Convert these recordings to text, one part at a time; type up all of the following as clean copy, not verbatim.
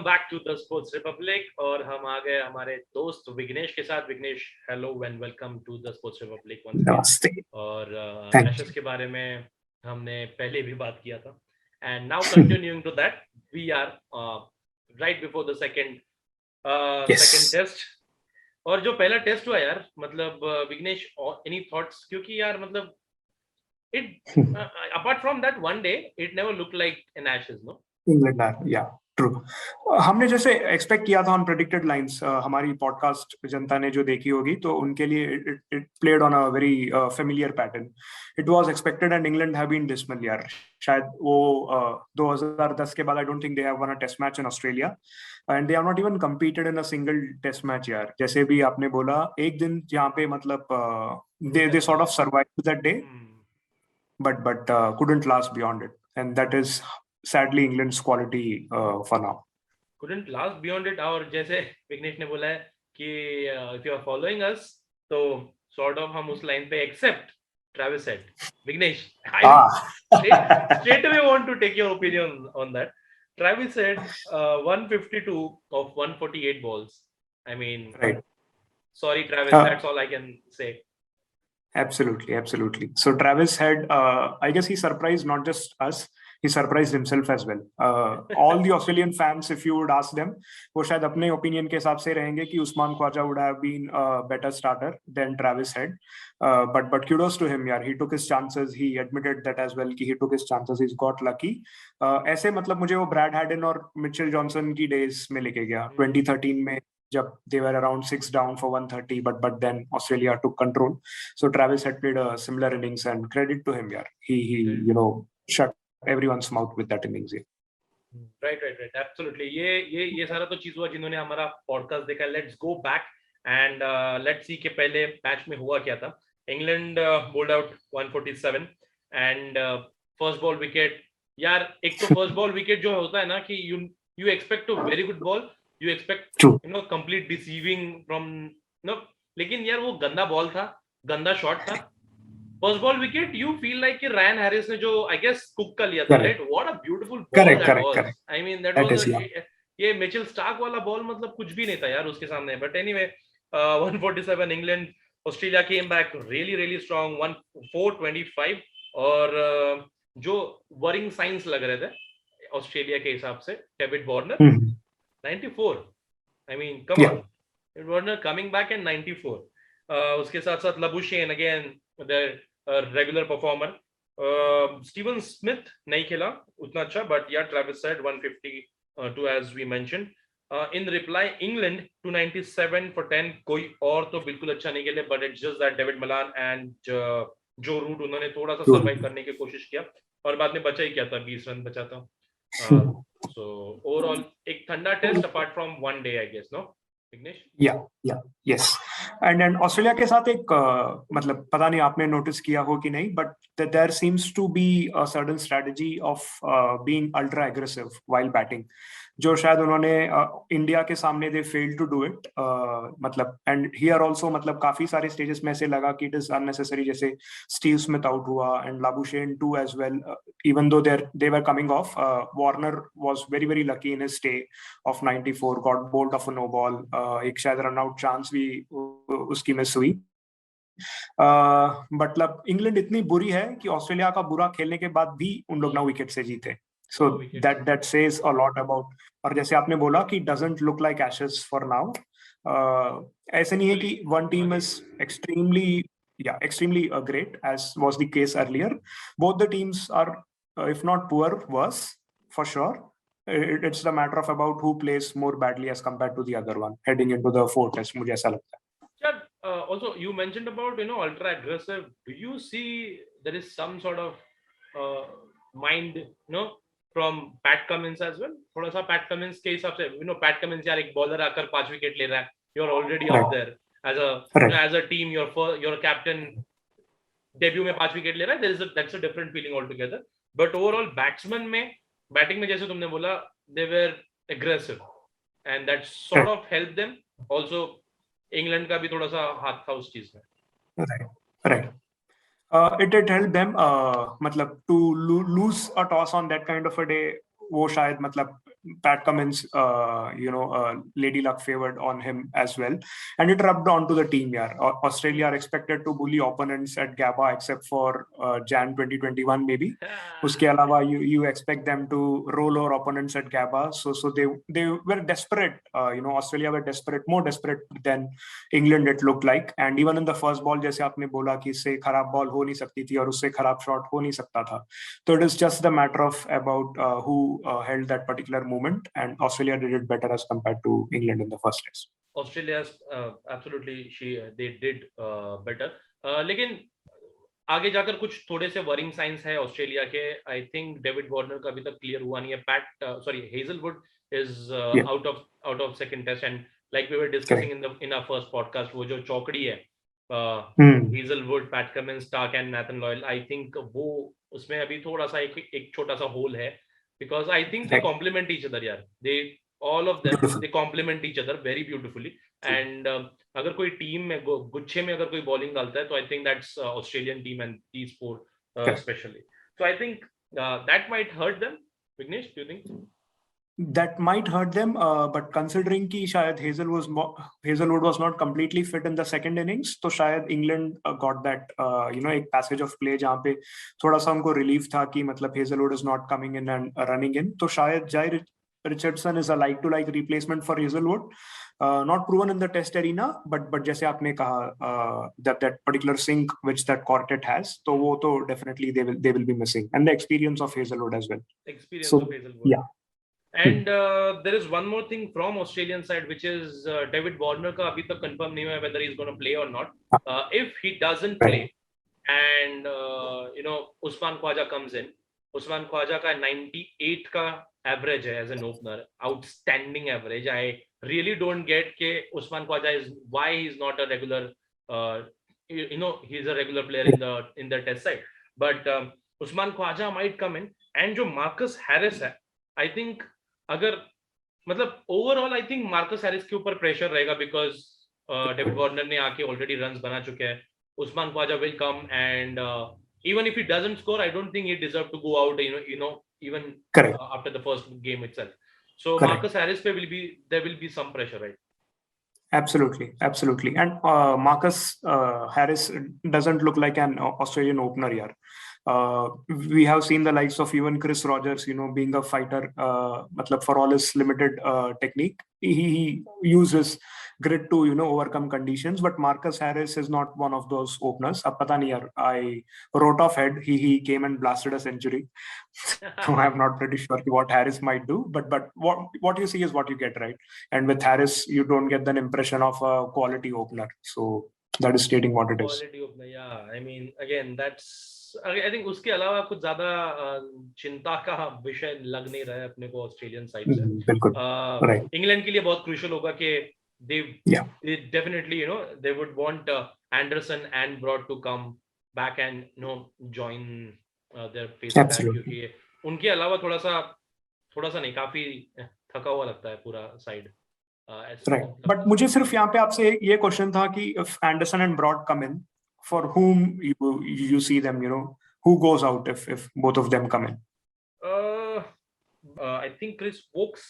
back to the Sports Republic और हम आ गए हमारे दोस्त विघ्नेश के साथ. Vighnesh, hello and welcome to the Sports Republic once again. नमस्ते. और Thank एशेस के बारे में हमने पहले भी बात किया था. And now continuing to that, we are right before the second test. और जो पहला टेस्ट हुआ यार, मतलब विघ्नेश, एनी थॉट्स? क्योंकि यार मतलब it apart from that one day, it never looked like an Ashes, no? England, yeah, true. हमने जैसे एक्सपेक्ट किया था ऑन प्रेडिक्टेड लाइंस, हमारी पॉडकास्ट जनता ने जो देखी होगी तो उनके लिए it played on a very familiar pattern. It was expected and England have been dismal यार. शायद वो 2010 के बाद I don't think they have won a test match in Australia and they have not even competed in a single test match यार. जैसे भी आपने बोला, एक दिन जहाँ पे मतलब they sort of survived that day, but couldn't last beyond it, and that is sadly England's quality for now. Couldn't last beyond it. और जैसे विघ्नेश ने बोला है कि if you are following us, तो sort of हम उस लाइन पे except Travis Head. Vignesh, I straight away want to take your opinion on that. Travis Head, 152 of 148 balls. I mean, right. Sorry, Travis, that's all I can say. Absolutely. So Travis Head, I guess he surprised not just us, he surprised himself as well. All the Australian fans, if you would ask them, वो शायद अपने opinion के हिसाब से रहेंगे कि Usman Khwaja would have been a better starter than Travis Head. But kudos to him, यार. He took his chances. He admitted that as well कि he took his chances. He's got lucky. ऐसे मतलब मुझे वो Brad Haddin और Mitchell Johnson की days में लेके गया. 2013 में जब they were around 6 down for 130, but then Australia took control. So Travis had played a similar innings, and credit to him, yeah. He shut everyone's mouth with that innings. Right. Absolutely. ये सारा तो चीज हुआ जिन्होंने हमारा podcast देखा. Let's go back and let's see कि पहले मैच में हुआ क्या था. England bowled out 147 and first ball wicket. यार एक तो first ball wicket जो होता है ना कि you expect a very good ball. You expect complete deceiving from लेकिन यार वो गंदा बॉल था, गंदा शॉट था. First ball wicket, you feel like कि रायन हैरिस ने जो आई गेस कुक का लिया था, right? What a beautiful ball that was. I mean that was ये मिचेल स्टार्क वाला बॉल, मतलब कुछ भी नहीं था यार उसके सामने. But anyway, 147 England. Australia came back really strong, 425. और जो वरिंग साइंस लग रहे थे ऑस्ट्रेलिया के हिसाब से, David Warner 94. I mean, come on. Warner coming back in 94. उसके साथ Labuschagne again, the regular performer. Steven Smith नहीं खेला उतना अच्छा, but yeah, Travis Head 152 as we mentioned. In reply, England 297 for 10. कोई और तो बिल्कुल अच्छा नहीं खेले, but it's just that David Malan and Joe Root उन्होंने थोड़ा सा survive करने की कोशिश किया और बाद में बचा ही क्या था, 20 रन बचा था. So overall एक ठंडा test apart from one day, I guess, no? Vignesh? Yes. And Australia के साथ एक मतलब पता नहीं आपने नोटिस किया हो कि नहीं, but there seems to be a certain strategy of being ultra aggressive while batting, जो शायद उन्होंने इंडिया के सामने they failed to do it. मतलब एंड हियर आल्सो मतलब काफी सारे स्टेजेस में से लगा कि इट इज अननेसेसरी. जैसे स्टीव स्मिथ आउट हुआ and Labuschagne too as well, even though they were coming off. Warner was very lucky in his stay of 94, got bowled off a no ball. एक शायद run out chance भी उसकी miss हुई. मतलब England इतनी बुरी है कि ऑस्ट्रेलिया का बुरा खेलने के बाद भी उन लोग 9 विकेट से जीते. So that says a lot about. और जैसे आपने बोला कि doesn't look like Ashes for now. ऐसे नहीं है कि one team is extremely great as was the case earlier. Both the teams are, if not poor, worse for sure. It's the matter of about who plays more badly as compared to the other one heading into the fourth test. मुझे ऐसा लगता है. Also you mentioned about ultra aggressive. Do you see there is some sort of mind from Pat Cummins as well? थोड़ा सा Pat Cummins के हिसाब से, Pat Cummins यार एक बॉलर आकर 5 विकेट ले रहा है, you're already out there as a team. Your captain debut में 5 विकेट ले रहा है, that's a different feeling altogether. But overall batsman में, बैटिंग में जैसे तुमने बोला, they were aggressive and that sort of helped them. Also England का भी थोड़ा सा हाथ था उस चीज में. Right. It helped them मतलब to lose a toss on that kind of a day. वो शायद मतलब Pat Cummins, lady luck favored on him as well, and it rubbed onto the team. Yeah, Australia are expected to bully opponents at Gabba except for Jan 2021 maybe. Uske alawa, you expect them to roll over opponents at Gabba. So they were desperate. Australia were desperate, more desperate than England it looked like. And even in the first ball, जैसे आपने बोला कि इससे खराब ball हो नहीं सकती थी और उससे खराब शॉट हो नहीं सकता था. So it is just the matter of about who held that particular moment, and Australia did it better as compared to England in the first test. Australia's absolutely they did better. लेकिन आगे जाकर कुछ थोड़े से worrying science है Australia के. I think David Warner का अभी तक क्लियर हुआ नहीं है. Hazlewood is out of second test, and like we were discussing in our first podcast, वो जो चौकड़ी है Hazlewood, Pat Cummins, Starc and Nathan Lyon, I think वो उसमें अभी थोड़ा सा एक छोटा सा होल है, because I think they complement each other यार. They all of them they complement each other very beautifully, and अगर कोई टीम में गुच्छे में अगर कोई बॉलिंग डालता है तो I think that's Australian team and these four especially. So I think that might hurt them. Vignesh, do you think? That might hurt them, but considering कि शायद Hazelwood was not completely fit in the second innings, तो शायद England got that एक passage of play जहाँ पे थोड़ा सा उनको relief था कि मतलब Hazelwood is not coming in and running in, तो शायद Jai Richardson is a like-to-like replacement for Hazelwood. Not proven in the test arena, but जैसे आपने कहा that particular sink which that quartet has, तो वो तो definitely they will be missing, and the experience of Hazelwood as well. Of Hazelwood. Yeah. And there is one more thing from Australian side, which is David Warner का अभी तक confirm नहीं हुआ है whether he's going to play or not. If he doesn't play, and Usman Khawaja comes in, Usman Khawaja का 98 का average है as an opener, outstanding average. I really don't get के Usman Khawaja is why he's not a regular, he's a regular player in the test side, but Usman Khawaja might come in, and जो Marcus Harris है, I think अगर मतलब overall I think Marcus Harris के ऊपर pressure रहेगा, because David Warner ने आके already runs बना चुके हैं. Usman Khawaja will come, and even if he doesn't score, I don't think he deserve to go out, even after the first game itself. So correct. Marcus Harris there will be some pressure, right? Absolutely. And Marcus Harris doesn't look like an Australian opener here. We have seen the likes of even Chris Rogers, being a fighter, for all his limited technique, he uses grit to overcome conditions. But Marcus Harris is not one of those openers. Ab pata nahi yaar, I wrote off head. He came and blasted a century. So I'm not pretty sure what Harris might do. But what you see is what you get, right? And with Harris, you don't get the impression of a quality opener. So that is stating what it is. Quality opener, yeah. I mean, again, that's. I think उसके अलावा कुछ ज्यादा चिंता का विषय लग नहीं रहा है अपने को ऑस्ट्रेलियन साइड से. इंग्लैंड के लिए बहुत क्रूशियल होगा कि they definitely they would want Anderson and Broad to come back and join their face back, क्योंकि उनके अलावा थोड़ा सा नहीं, काफी थका हुआ लगता है पूरा साइड. Right. But मुझे सिर्फ यहाँ पे आपसे ये क्वेश्चन था कि if Anderson and Broad come in, for whom you see them, who goes out if both of them come in? I think Chris Wokes,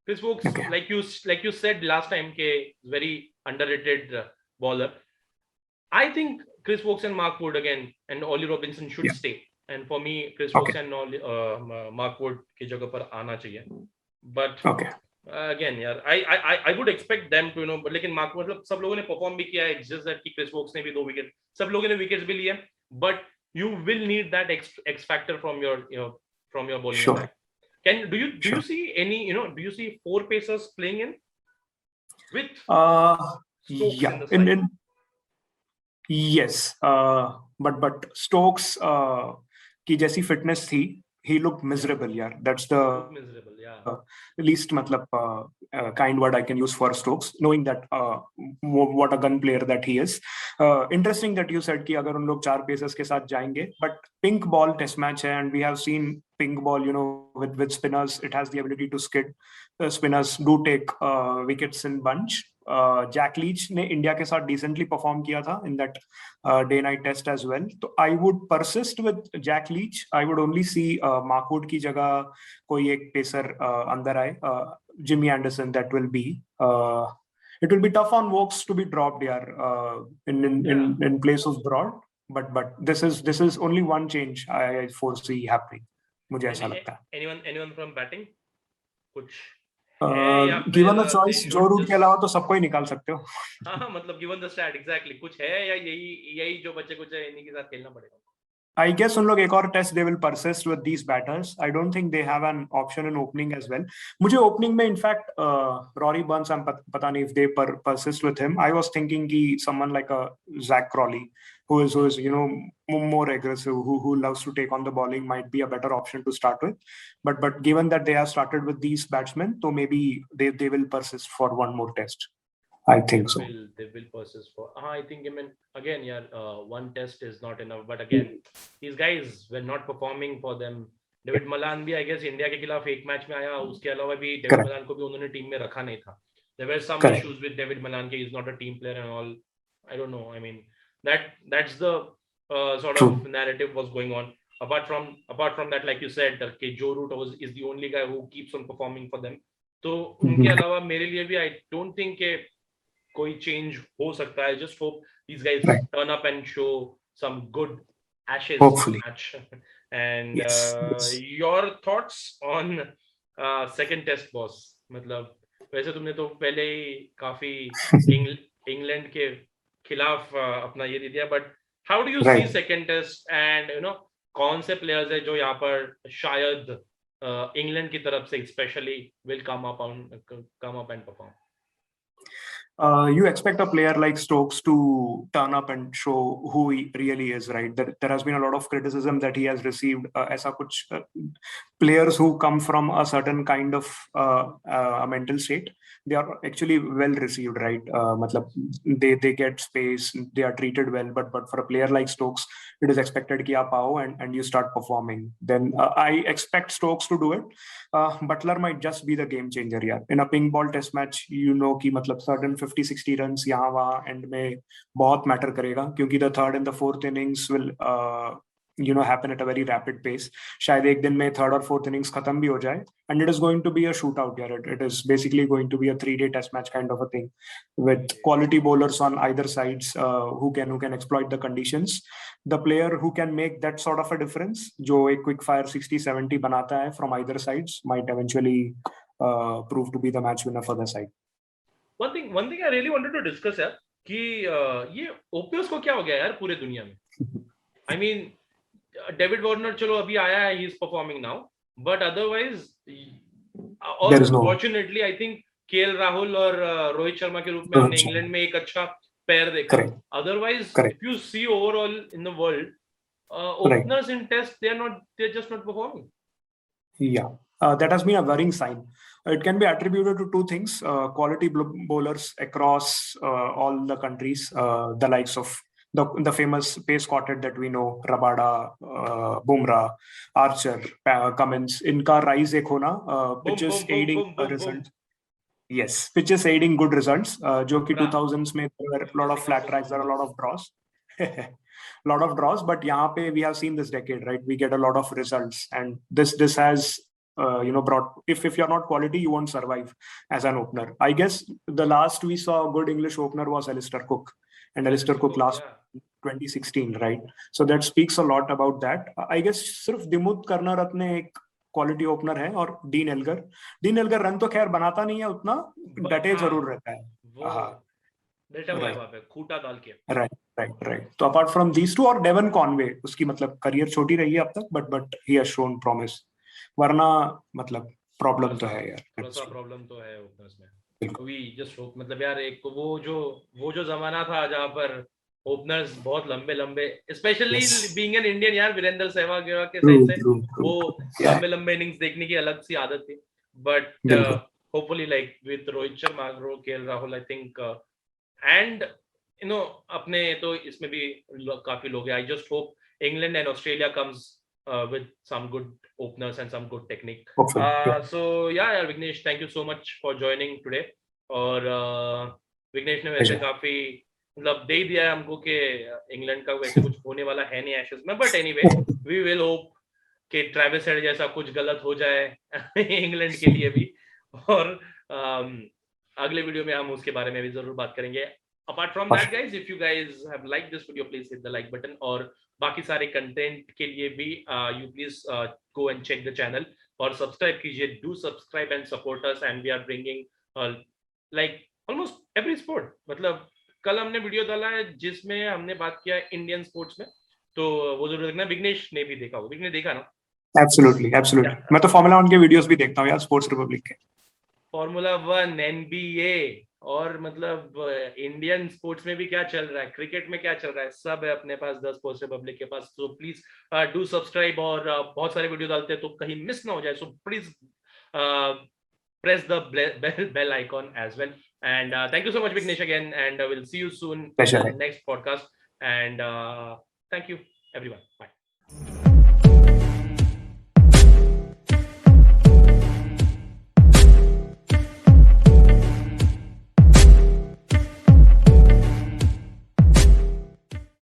okay. like you said last time, ke very underrated bowler. I think Chris Wokes and Mark Wood again and Ollie Robinson should stay, and for me Chris Wokes and Mark Wood की जगह पर आना चाहिए. But again यार, I would expect them to but लेकिन mark मतलब सब लोगों ने परफॉर्म भी किया है. It's just that कि क्रिस वोक्स ने भी 2 विकेट, सब लोगों ने विकेट्स भी लिए, but you will need that X factor from your bowling attack. Do you see any do you see 4 pacers playing in with Stokes in the side? Yes, but Stokes की जैसी fitness थी, he looked miserable. That's the least kind word I can use for Stokes, knowing that what a gun player that he is. Interesting that you said कि अगर उन लोग 4 pacers के साथ जाएंगे, but pink ball test match है, and we have seen pink ball with spinners, it has the ability to skid. Spinners do take wickets in bunch. Jack Leach ने India के साथ डिसेंटली परफॉर्म किया था in that day night test as well, तो I would persist with Jack Leach. I would only see Mark Wood की जगह कोई एक पेसर अंदर आए, Jimmy Anderson. That will be it will be tough on Vokes to be dropped here in place of Broad, but this is only one change I foresee happening. मुझे ऐसा लगता है. Anyone from batting? कुछ given a choice, जो root के अलावा तो सबको ही निकाल सकते हो. हाँ, मतलब given the stat exactly कुछ है या यही जो बच्चे कुछ है इन्हीं के साथ खेलना पड़ेगा. I guess उन लोग एक और test they will persist with these batters. I don't think they have an option in opening as well. मुझे opening में in fact Rory Burns, पता नहीं if they persist with him. I was thinking कि someone like a Zach Crawley who is you know more aggressive, who loves to take on the bowling might be a better option to start with. But given that they have started with these batsmen, so maybe they will persist for one more test. I think so. They will persist for. I think again, one test is not enough. But again, these guys were not performing for them. David Malan भी I guess India के खिलाफ एक match में आया. उसके अलावा भी David Malan को भी उन्होंने टीम में रखा नहीं था. There were some issues with David Malan. He is not a team player and all. I don't know. I mean that's the sort of narrative was going on. Apart from that, like you said, Joe Root is the only guy who keeps on performing for them. तो उनके अलावा मेरे लिए भी I don't think कोई change हो सकता है. Just hope these guys turn up and show some good Ashes match. And yes. Your thoughts on second test, boss? मतलब वैसे तुमने तो पहले ही काफी इंग्लैंड के खिलाफ अपना ये दे दिया, but how do you see second test and कौन से players है जो यहाँ पर शायद इंग्लैंड की तरफ से especially will come up and perform? You expect a player like Stokes to turn up and show who he really is, right? There has been a lot of criticism that he has received. ऐसा कुछ players who come from a certain kind of a mental state, they are actually well received, right? मतलब they get space, they are treated well. But for a player like Stokes, it is expected कि आप आओ and you start performing. Then I expect Stokes to do it. Butler might just be the game changer here. In a pink ball test match, कि मतलब certain 50-60 runs यहाँ वहाँ end में बहुत matter करेगा, क्योंकि the third and the fourth innings will happen at a very rapid pace. शायद एक दिन में third और fourth innings खत्म भी हो जाए, and it is going to be a shootout here. It is basically going to be a 3-day test match kind of a thing with quality bowlers on either sides who can exploit the conditions. The player who can make that sort of a difference, जो एक quick fire 60-70 बनाता है from either sides, might eventually prove to be the match winner for the side. One thing I really wanted to discuss है कि ये OPS को क्या हो गया यार पूरे दुनिया में. I mean, David Warner चलो अभी आया है, he is performing now, but otherwise, fortunately I think KL Rahul और रोहित शर्मा के रूप में हमने इंग्लैंड में एक अच्छा पैर देखा. Otherwise, if you see overall in the world, openers in test they're just not performing. Yeah. That has been a worrying sign. It can be attributed to two things: quality bowlers across all the countries, the likes of the famous pace quartet that we know, Rabada, Bumrah, Archer, Cummins. इनका rise एक होना, which is aiding results. Yes, which is aiding good results. जो कि 2000s में there were a lot of flat tracks, there are a lot of draws. lot of draws, but यहाँ पे we have seen this decade, right? We get a lot of results, and this has brought, if you're not quality, you won't survive as an opener. I guess the last we saw a good English opener was Alistair Cook, and Alistair Cook last 2016, right? So that speaks a lot about that. I guess सिर्फ दिमुत कर्नारत्ने एक quality opener है, और dean Elgar run तो खैर बनाता नहीं है उतना, डटे जरूर रहता है. खूटा डाल के. राइट. तो अपार्ट फ्रॉम दीस टू, और डेवन कॉनवे, उसकी मतलब करियर छोटी रही है अब तक, but he has shown promise. वरना मतलब प्रॉब्लम तो है यार, प्रॉब्लम तो है ओपनर्स में. वी जस्ट होप, मतलब यार एक वो जो जमाना था जहां पर ओपनर्स बहुत लंबे स्पेशली बीइंग एन इंडियन यार, वीरेंद्र सहवाग के साइड से वो लंबे इनिंग्स देखने की अलग सी आदत थी. But hopefully like with Rohit Sharma, KL Rahul, I think and अपने तो इसमें भी काफी लोग हैं. I just hope England and Australia comes with some good openers and some good technique. So yeah, Vignesh, thank you so much for joining today. और विघ्नेश ने वैसे काफी मतलब दे ही दिया है हमको कि इंग्लैंड का वैसे कुछ होने वाला है नहीं एशेज में, but anyway we will hope कि ट्रेविस हेड जैसा कुछ गलत हो जाए इंग्लैंड के लिए भी, और अगले वीडियो में हम उसके बारे में भी जरूर बात करेंगे. Apart from that guys, if you guys have like this video please hit the like button, और बाकी सारे कंटेंट के लिए भी you please go and check the channel और सब्सक्राइब कीजिए. Do subscribe and support us, and we are bringing like almost every sport. मतलब कल हमने वीडियो डाला है जिसमें हमने बात किया इंडियन स्पोर्ट्स में, तो वो जरूर देखना. विघ्नेश ने भी देखा होगा, विघ्नेश देखा ना? एब्सोल्युटली एब्सोल्युटली, मैं तो फार्मूला 1 के वीडियोस भी देखता हूँ यार, स्पोर्ट्स रिपब्लिक के. फॉर्मूला 1, एनबीए, और मतलब इंडियन स्पोर्ट्स में भी क्या चल रहा है, क्रिकेट में क्या चल रहा है, सब है अपने पास द स्पोर्ट्स रिपब्लिक के पास. तो प्लीज डू सब्सक्राइब, और बहुत सारे वीडियो डालते हैं तो कहीं मिस ना हो जाए. So please press the bell icon as well, and thank you so much Vignesh again, and we'll see you soon in the next podcast, and thank you everyone. Bye.